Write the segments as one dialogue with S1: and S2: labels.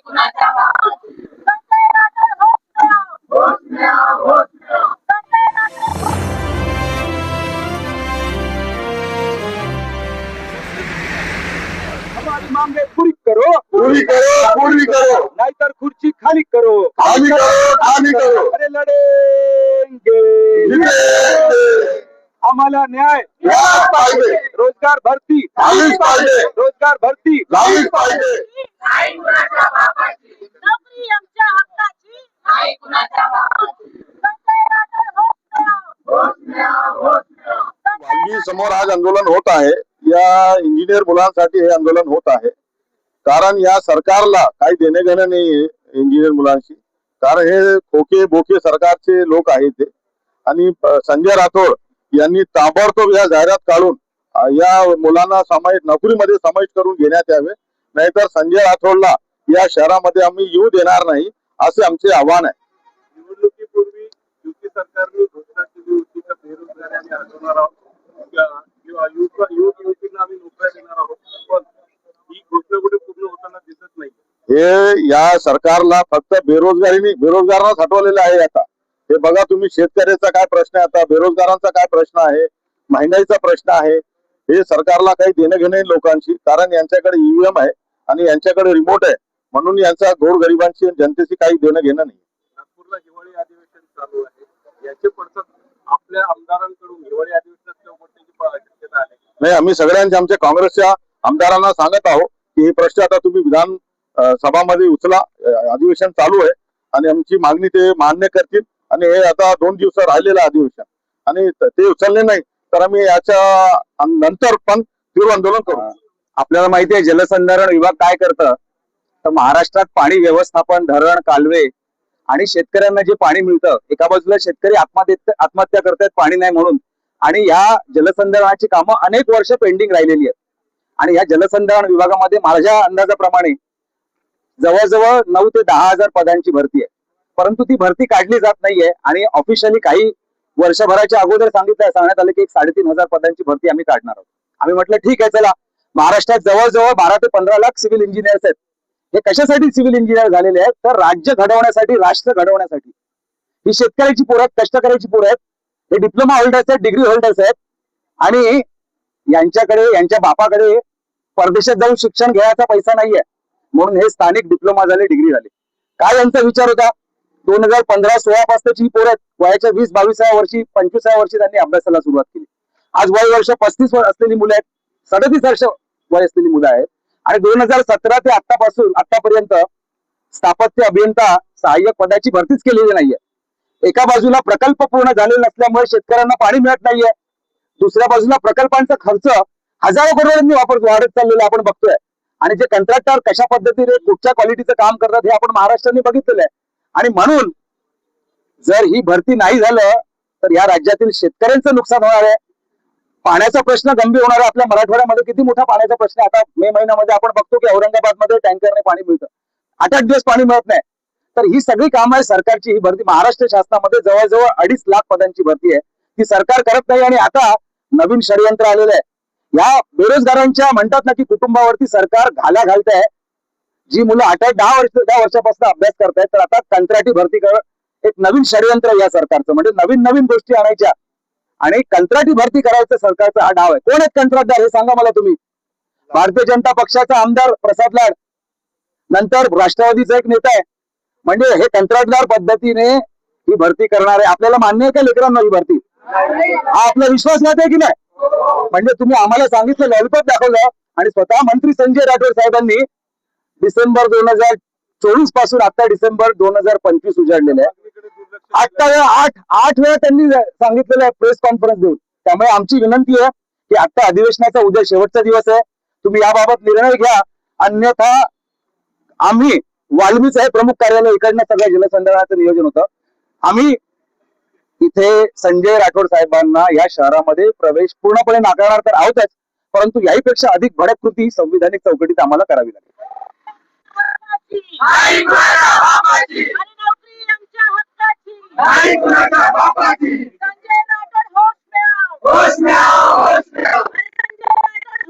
S1: हमारी मांगे पूरी करो,
S2: पूरी करो, पूरी करो,
S1: नाहीतर खुर्ची खाली करो,
S2: खाली करो, खाली करो,
S1: अरे लढेंगे,
S2: जिंदाबाद.
S1: आम्हाला न्याय
S2: मिळालाच पाहिजे,
S1: रोजगार भरती
S2: झालीच पाहिजे,
S1: रोजगार भरती
S2: झालीच पाहिजे.
S3: नाही कुणाच्या बापाची नोकरी आमच्या हक्काची नाही कुणाच्या बापाची संजय राठोड होत नाही.
S2: वाल्मी समोर आज आंदोलन होत आहे. या इंजिनियर मुलांसाठी हे आंदोलन होत आहे. कारण या सरकारला काही देणे घेणं नाही इंजिनियर मुलांशी. कारण हे खोके बोके सरकारचे लोक आहेत ते. आणि संजय राठोड यांनी ताबडतोब या जाहिरात काढून या मुलांना नोकरीमध्ये समाविष्ट करून घेण्यात यावे. नाहीतर संजय राठोडला या शहरामध्ये आम्ही येऊ देणार नाही असे आमचे आव्हान आहे.
S1: निवडणुकीपूर्वी युती सरकारने घोषणा केली होती की बेरोजगारी आम्ही हटवणार आहोत किंवा युवतींना आम्ही नोकऱ्या देणार आहोत, पण ही घोषणा कुठे पूर्ण होताना दिसत नाही.
S2: हे या सरकारला फक्त बेरोजगारांनाच हटवलेलं आहे. आता हे बघा तुम्ही, शेतकऱ्याचा काय प्रश्न आहे, आता बेरोजगारांचा काय प्रश्न आहे, महागाईचा प्रश्न आहे. हे सरकारला काही देणं घेणं नाही लोकांशी. कारण यांच्याकडे ईव्हीएम आहे आणि यांच्याकडे रिमोट आहे, म्हणून यांचा गोरगरिबांशी जनतेशी काही देणं घेणं नाही.
S1: नागपूरला हिवाळी अधिवेशन चालू आहे, याचे पडसाद आपल्या आमदारांकडून हिवाळी अधिवेशनात पडण्याची शक्यता आहे.
S2: नाही, आम्ही आमच्या काँग्रेसच्या आमदारांना सांगत आहोत की हे प्रश्न आता तुम्ही विधान सभामध्ये उचला. अधिवेशन चालू आहे आणि आमची मागणी ते मान्य करतील. आणि हे आता 2 दिवस राहिलेलं अधिवेशन आणि ते उचलले नाही तर आम्ही याच्या नंतर पण तीव्र आंदोलन करू.
S4: आपल्याला माहिती आहे जलसंधारण विभाग काय करतं, तर महाराष्ट्रात पाणी व्यवस्थापन, धरण, कालवे आणि शेतकऱ्यांना जे पाणी मिळतं, एका बाजूला शेतकरी आत्महत्या करतायत पाणी नाही म्हणून, आणि ह्या जलसंधारणाची कामं अनेक वर्ष पेंडिंग राहिलेली आहेत. आणि ह्या जलसंधारण विभागामध्ये माझ्या अंदाजाप्रमाणे जवळजवळ 9 ते 10 हजार पदांची भरती आहे. परंतु ती भरती काढली जात नाहीये आणि ऑफिशियली काही वर्षभराच्या अगोदर सांगण्यात आलं की 3,500 पदांची भरती आम्ही काढणार आहोत. आम्ही म्हटलं ठीक आहे, चला. महाराष्ट्रात जवळजवळ 12 ते 15 लाख सिव्हिल इंजिनियर्स आहेत. हे कशासाठी सिव्हिल इंजिनियर झालेले आहेत, तर राज्य घडवण्यासाठी, राष्ट्र घडवण्यासाठी. ही शेतकऱ्याची पोरं आहेत, कष्टकऱ्याची पोरं आहेत, हे डिप्लोमा होल्डर्स आहेत, डिग्री होल्डर्स आहेत. आणि यांच्याकडे, यांच्या बापाकडे परदेशात जाऊन शिक्षण घ्यायचा पैसा नाहीये, म्हणून हे स्थानिक डिप्लोमा झाले, डिग्री झाले. काय यांचा विचार होता? 2015-16 पासूनची ही पोरं आहेत, वयाच्या 20-22व्या वर्षी, 25व्या वर्षी त्यांनी अभ्यासाला सुरुवात केली. आज वय वर्ष 35 असलेली मुलं आहेत, 37 वर्ष वय असलेली मुलं आहेत. आणि 2017 ते आतापर्यंत स्थापत्य अभियंता सहाय्यक पदाची भरतीच केलेली नाहीये. एका बाजूला प्रकल्प पूर्ण झालेले नसल्यामुळे शेतकऱ्यांना पाणी मिळत नाहीये, दुसऱ्या बाजूला प्रकल्पांचा खर्च हजारो करोडांनी वाढत चाललेला आपण बघतोय. आणि जे कंत्राटदार कशा पद्धतीने कुठच्या क्वालिटीचं काम करतात हे आपण महाराष्ट्राने बघितलेलं आहे. आणि म्हणून जर ही भरती नाही झालं तर या राज्यातील शेतकऱ्यांचं नुकसान होणार आहे. पाण्याचा प्रश्न गंभीर होणार आहे. आपल्या मराठवाड्यामध्ये किती मोठा पाण्याचा प्रश्न आहे. आता मे महिन्यामध्ये आपण बघतो की औरंगाबादमध्ये टँकरने पाणी मिळतं, 8-8 दिवस पाणी मिळत नाही. तर ही सगळी कामं आहे सरकारची. ही भरती महाराष्ट्र शासनामध्ये जवळजवळ 2.5 लाख पदांची भरती आहे, ती सरकार करत नाही. आणि आता नवीन षडयंत्र आलेलं आहे. या बेरोजगारांच्या म्हणतात ना की कुटुंबावरती सरकार घाला घालत आहे. जी मुलं 8-10 वर्षापासून अभ्यास करतायत, तर आता कंत्राटी भरती एक नवीन षडयंत्र या सरकारचं, म्हणजे नवीन गोष्टी आणायच्या आणि कंत्राटी भरती करायचं सरकारचा हा डाव आहे. कोण आहेत कंत्राटदार हे सांगा मला तुम्ही. भारतीय जनता पक्षाचा आमदार प्रसाद लाड, नंतर राष्ट्रवादीचा एक नेता आहे. म्हणजे हे कंत्राटदार पद्धतीने ही भरती करणार आहे. आपल्याला मान्य आहे का लेकरांना ही भरती? हा आपला विश्वासघात आहे की नाही? म्हणजे तुम्ही आम्हाला सांगितलं, लॉलीपॉप दाखवलं आणि स्वतः मंत्री संजय राठोड साहेबांनी डिसेंबर 2024 पासून आता डिसेंबर 2025 उजाडलेलं आहे. 8 वेळा त्यांनी सांगितलेलं आहे प्रेस कॉन्फरन्स देऊन. त्यामुळे आमची विनंती आहे की आता अधिवेशनाचा उद्या शेवटचा दिवस आहे, तुम्ही याबाबत निर्णय घ्या. अन्यथा आम्ही वाल्मीचं हे प्रमुख कार्यालय इकडनं सगळ्या जलसंधारणाचं नियोजन होतं. आम्ही इथे संजय राठोड साहेबांना या शहरामध्ये प्रवेश पूर्णपणे नाकारणार तर आहोतच, परंतु याहीपेक्षा अधिक भडक कृती संविधानिक चौकटीत आम्हाला करावी लागेल.
S3: नाही कुणाच्या बापाची आणि नोकरी आमच्या हक्काची नाही कुणाच्या बापाची संजय राठोड होश में आओ संजय राठोड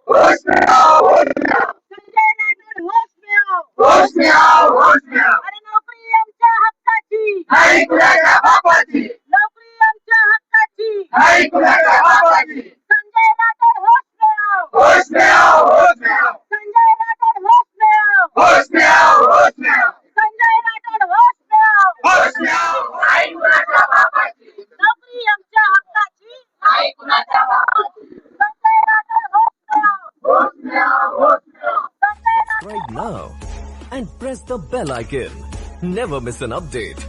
S3: होश में आओ संजय राठोड होश में आओ होश में आओ, होश में आओ. अरे नोकरी आमच्या हक्काची, नाही कुणाच्या बापाची. नोकरी आमच्या हक्काची, नाही कुणाच्या बापाची. संजय राठोड होश में आओ, होश में आओ, होश में आओ. संजय राठोड होश में आओ, होश में आओ, होश में आओ. संजय राठोड होश में आओ, होश में आओ. नाही कुणाच्या बापाची. नोकरी आमच्या हक्काची, नाही कुणाच्या बापाची. संजय राठोड होश में आओ, होश में आओ, होश में आओ. Sanjay Rathod
S5: Subscribe now and press the bell icon. Never miss an update.